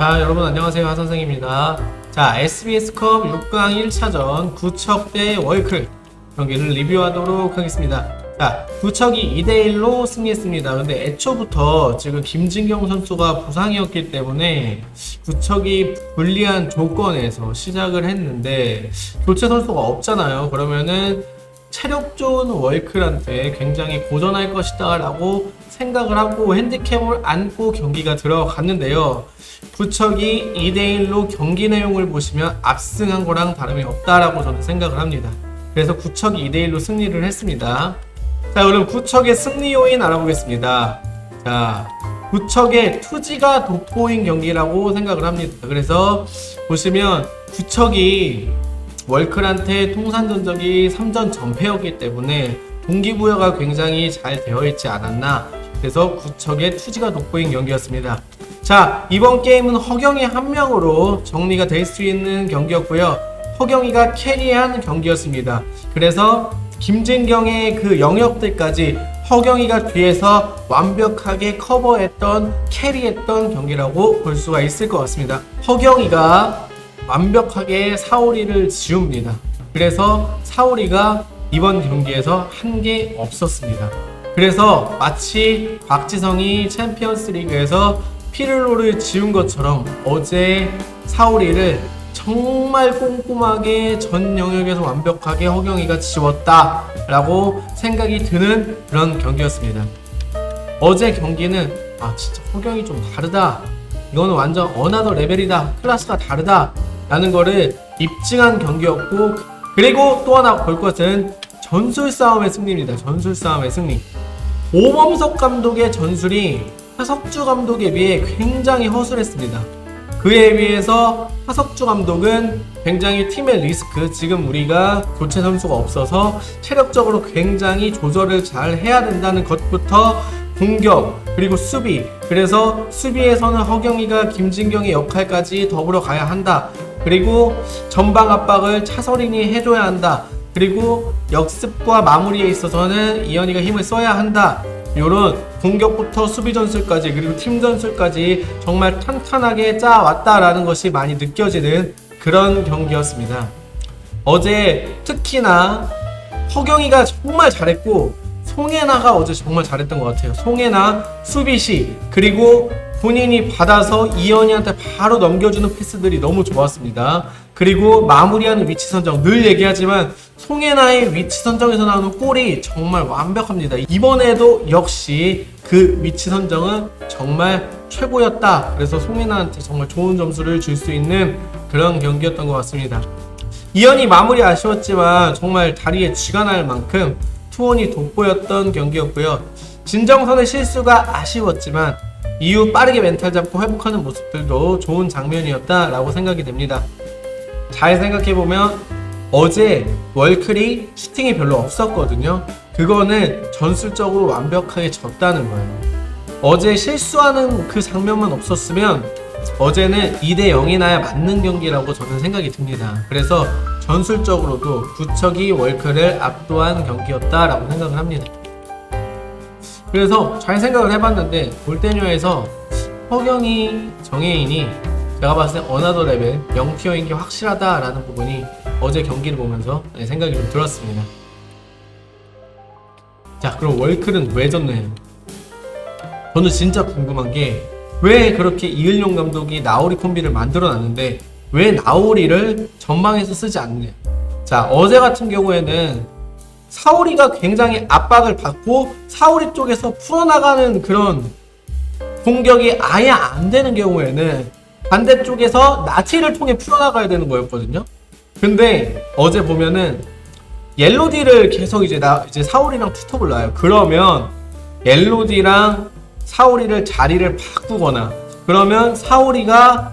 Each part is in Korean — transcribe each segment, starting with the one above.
자, 여러분 안녕하세요. 하선생입니다. 자, SBS컵 6강 1차전 구척 대 월클 경기를 리뷰하도록 하겠습니다. 자, 구척이 2대1로 승리했습니다. 근데 애초부터 지금 김진경 선수가 부상이었기 때문에 구척이 불리한 조건에서 시작을 했는데 교체 선수가 없잖아요. 그러면은 체력 좋은 월클한테 굉장히 고전할 것이다 라고 생각을 하고 핸디캡을 안고 경기가 들어갔는데요. 구척이 2대1로 경기 내용을 보시면 압승한 거랑 다름이 없다라고 저는 생각을 합니다. 그래서 구척이 2대1로 승리를 했습니다. 자, 그럼 구척의 승리 요인 알아보겠습니다. 자, 구척의 투지가 돋보인 경기라고 생각을 합니다. 그래서 보시면 구척이 월클한테 통산 전적이 3전 전패였기 때문에 동기부여가 굉장히 잘 되어 있지 않았나. 그래서 구척의 투지가 돋보인 경기였습니다. 자, 이번 게임은 허경이 한 명으로 정리가 될 수 있는 경기였고요. 허경이가 캐리한 경기였습니다. 그래서 김진경의 그 영역들까지 허경이가 뒤에서 완벽하게 커버했던, 캐리했던 경기라고 볼 수가 있을 것 같습니다. 허경이가 완벽하게 사오리를 지웁니다. 그래서 사오리가 이번 경기에서 한 게 없었습니다. 그래서 마치 박지성이 챔피언스 리그에서 피를로를 지운 것처럼 어제 사오리를 정말 꼼꼼하게 전 영역에서 완벽하게 허경이가 지웠다 라고 생각이 드는 그런 경기였습니다. 어제 경기는 진짜 허경이 좀 다르다, 이거는 완전 어나더 레벨이다, 클래스가 다르다 라는 거를 입증한 경기였고, 그리고 또 하나 볼 것은 전술 싸움의 승리입니다. 전술 싸움의 승리. 오범석 감독의 전술이 하석주 감독에 비해 굉장히 허술했습니다. 그에 비해서 하석주 감독은 굉장히 팀의 리스크, 지금 우리가 교체 선수가 없어서 체력적으로 굉장히 조절을 잘 해야 된다는 것부터 공격, 그리고 수비, 그래서 수비에서는 허경이가 김진경의 역할까지 더불어 가야 한다. 그리고 전방 압박을 차서린이 해줘야 한다. 그리고 역습과 마무리에 있어서는 이현이가 힘을 써야 한다. 요런 공격부터 수비 전술까지, 그리고 팀 전술까지 정말 탄탄하게 짜왔다라는 것이 많이 느껴지는 그런 경기였습니다. 어제 특히나 허경이가 정말 잘했고 송혜나가 어제 정말 잘했던 것 같아요. 송혜나 수비시, 그리고 본인이 받아서 이현이한테 바로 넘겨주는 패스들이 너무 좋았습니다. 그리고 마무리하는 위치 선정, 늘 얘기하지만 송혜나의 위치 선정에서 나오는 골이 정말 완벽합니다. 이번에도 역시 그 위치 선정은 정말 최고였다. 그래서 송혜나한테 정말 좋은 점수를 줄 수 있는 그런 경기였던 것 같습니다. 이현이 마무리 아쉬웠지만 정말 다리에 쥐가 날 만큼 투혼이 돋보였던 경기였고요. 진정선의 실수가 아쉬웠지만 이후 빠르게 멘탈 잡고 회복하는 모습들도 좋은 장면이었다라고 생각이 됩니다. 잘 생각해보면 어제 월클이 슈팅이 별로 없었거든요. 그거는 전술적으로 완벽하게 졌다는 거예요. 어제 실수하는 그 장면만 없었으면 어제는 2대0이 나야 맞는 경기라고 저는 생각이 듭니다. 그래서 전술적으로도 구척이 월클을 압도한 경기였다라고 생각을 합니다. 그래서 잘 생각을 해봤는데 골대녀에서 허경이, 정혜인이 제가 봤을 때 어나더 레벨 0티어인 게 확실하다라는 부분이 어제 경기를 보면서 생각이 좀 들었습니다. 자, 그럼 월클은 왜 졌나요? 저는 진짜 궁금한 게 왜 그렇게 이을용 감독이 나우리 콤비를 만들어놨는데 왜 나우리를 전방에서 쓰지 않느냐. 자, 어제 같은 경우에는 사오리가 굉장히 압박을 받고 사오리 쪽에서 풀어나가는 그런 공격이 아예 안 되는 경우에는 반대쪽에서 나티를 통해 풀어나가야 되는 거였거든요. 근데 어제 보면은 옐로디를 계속 이제 사오리랑 투톱을 놔요. 그러면 옐로디랑 사오리를 자리를 바꾸거나, 그러면 사오리가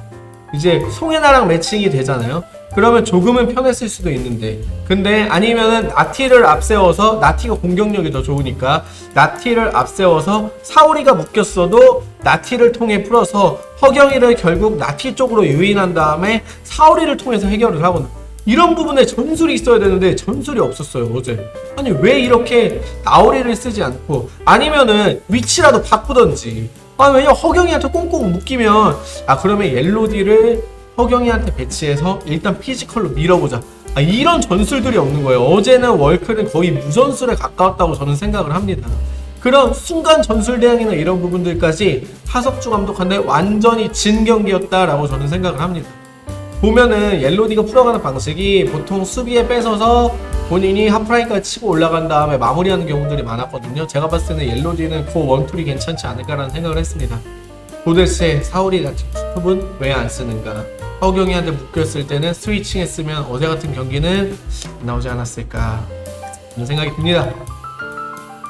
이제 송혜나랑 매칭이 되잖아요. 그러면 조금은 편했을 수도 있는데, 근데 아니면은 나티를 앞세워서, 나티가 공격력이 더 좋으니까 나티를 앞세워서 사오리가 묶였어도 나티를 통해 풀어서 허경이를 결국 나티 쪽으로 유인한 다음에 사오리를 통해서 해결을 하거나, 이런 부분에 전술이 있어야 되는데 전술이 없었어요 어제. 아니 왜 이렇게 나오리를 쓰지 않고, 아니면은 위치라도 바꾸던지. 왜냐면 허경이한테 꽁꽁 묶이면 그러면 옐로디를 허경이한테 배치해서 일단 피지컬로 밀어보자. 이런 전술들이 없는 거예요. 어제는 월클은 거의 무전술에 가까웠다고 저는 생각을 합니다. 그런 순간 전술 대응이나 이런 부분들까지 하석주 감독한테 완전히 진 경기였다라고 저는 생각을 합니다. 보면은 옐로디가 풀어가는 방식이 보통 수비에 뺏어서 본인이 하프라인까지 치고 올라간 다음에 마무리하는 경우들이 많았거든요. 제가 봤을 때는 옐로디는 그 원툴이 괜찮지 않을까라는 생각을 했습니다. 도대체 사우리 같은 투톱은 왜 안 쓰는가? 허경이한테 묶였을 때는 스위칭 했으면 어제 같은 경기는 나오지 않았을까 이런 생각이 듭니다.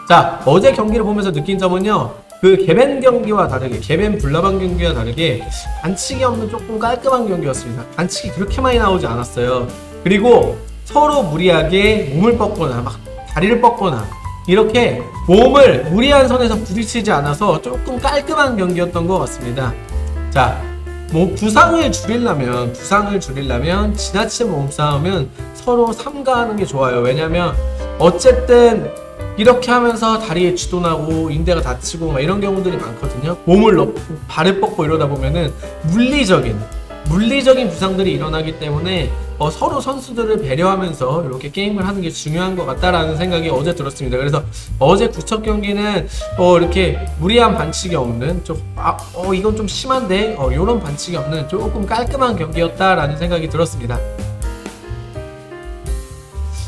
자, 어제 경기를 보면서 느낀 점은요, 그 개벤 경기와 다르게, 개벤 블라방 경기와 다르게 반칙이 없는 조금 깔끔한 경기였습니다. 반칙이 그렇게 많이 나오지 않았어요. 그리고 서로 무리하게 몸을 뻗거나 막 다리를 뻗거나 이렇게 몸을 무리한 선에서 부딪히지 않아서 조금 깔끔한 경기였던 것 같습니다. 자, 부상을 줄이려면 지나친 몸싸움은 서로 삼가하는 게 좋아요. 왜냐면 어쨌든 이렇게 하면서 다리에 주도나고 인대가 다치고 막 이런 경우들이 많거든요. 몸을 넣고 발을 뻗고 이러다 보면은 물리적인 부상들이 일어나기 때문에 서로 선수들을 배려하면서 이렇게 게임을 하는 게 중요한 것 같다라는 생각이 어제 들었습니다. 그래서 어제 구척 경기는 이렇게 무리한 반칙이 없는 이건 좀 심한데 이런 반칙이 없는 조금 깔끔한 경기였다라는 생각이 들었습니다.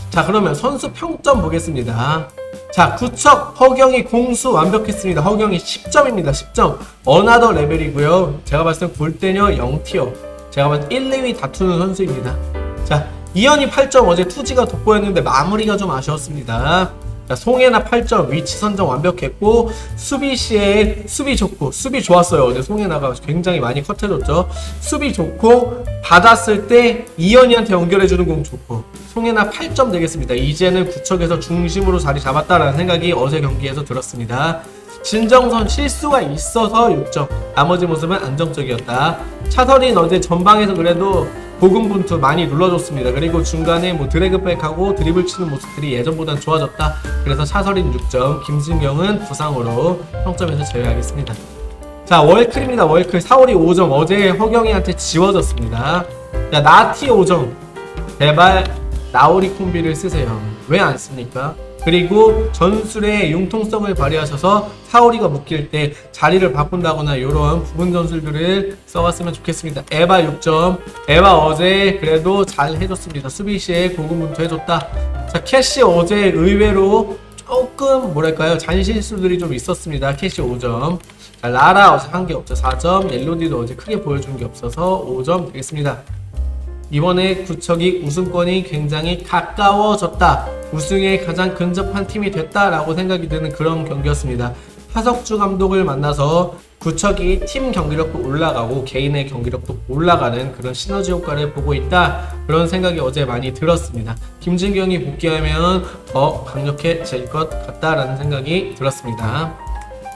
자, 그러면 선수 평점 보겠습니다. 자, 구척 허경이 공수 완벽했습니다. 허경이 10점입니다. 10점. 어나더 레벨이고요. 제가 봤을 땐 골대녀 0티어. 제가 봤을 때 1, 2위 다투는 선수입니다. 자, 이현이 8점. 어제 투지가 돋보였는데 마무리가 좀 아쉬웠습니다. 자, 송혜나 8점. 위치 선정 완벽했고, 수비 좋고, 수비 좋았어요. 어제 송혜나가 굉장히 많이 컷해줬죠. 수비 좋고, 받았을 때 이현이한테 연결해주는 공 좋고, 송혜나 8점 되겠습니다. 이제는 구척에서 중심으로 자리 잡았다라는 생각이 어제 경기에서 들었습니다. 진정선 실수가 있어서 6점. 나머지 모습은 안정적이었다. 차설인 어제 전방에서 그래도 고군분투 많이 눌러줬습니다. 그리고 중간에 드래그백하고 드리블 치는 모습들이 예전보단 좋아졌다. 그래서 차설인 6점, 김진경은 부상으로 평점에서 제외하겠습니다. 자, 월클입니다. 월클. 사월이 5점. 어제 허경이한테 지워졌습니다. 자, 나티 5점. 제발 나오리 콤비를 쓰세요. 왜 안 씁니까? 그리고 전술의 융통성을 발휘하셔서 사오리가 묶일 때 자리를 바꾼다거나 이런 부분 전술들을 써봤으면 좋겠습니다. 에바 6점. 에바 어제 그래도 잘 해줬습니다. 수비 시에 고군분투 해줬다. 자, 캐시 어제 의외로 조금 잔실수들이 좀 있었습니다. 캐시 5점. 자, 라라 어제 한 게 없죠. 4점. 옐로디도 어제 크게 보여준 게 없어서 5점 되겠습니다. 이번에 구척이 우승권이 굉장히 가까워졌다. 우승에 가장 근접한 팀이 됐다라고 생각이 드는 그런 경기였습니다. 하석주 감독을 만나서 구척이 팀 경기력도 올라가고 개인의 경기력도 올라가는 그런 시너지 효과를 보고 있다. 그런 생각이 어제 많이 들었습니다. 김진경이 복귀하면 더 강력해질 것 같다라는 생각이 들었습니다.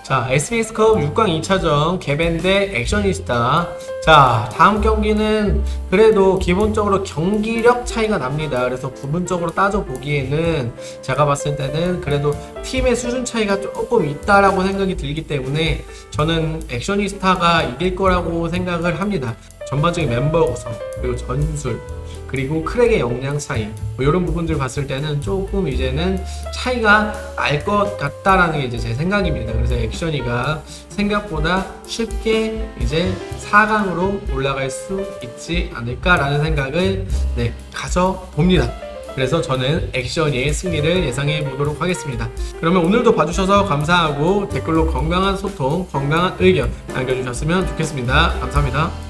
자, SBS컵 6강 2차전 개벤 대 액션이스타. 자, 다음 경기는 그래도 기본적으로 경기력 차이가 납니다. 그래서 부분적으로 따져보기에는 제가 봤을 때는 그래도 팀의 수준 차이가 조금 있다라고 생각이 들기 때문에 저는 액션이스타가 이길 거라고 생각을 합니다. 전반적인 멤버 구성, 그리고 전술, 그리고 크랙의 역량 차이 이런 부분들 봤을 때는 조금 이제는 차이가 날 것 같다라는 게 이제 제 생각입니다. 그래서 액션이가 생각보다 쉽게 이제 4강으로 올라갈 수 있지 않을까라는 생각을 가져봅니다. 그래서 저는 액션이의 승리를 예상해 보도록 하겠습니다. 그러면 오늘도 봐주셔서 감사하고 댓글로 건강한 소통, 건강한 의견 남겨주셨으면 좋겠습니다. 감사합니다.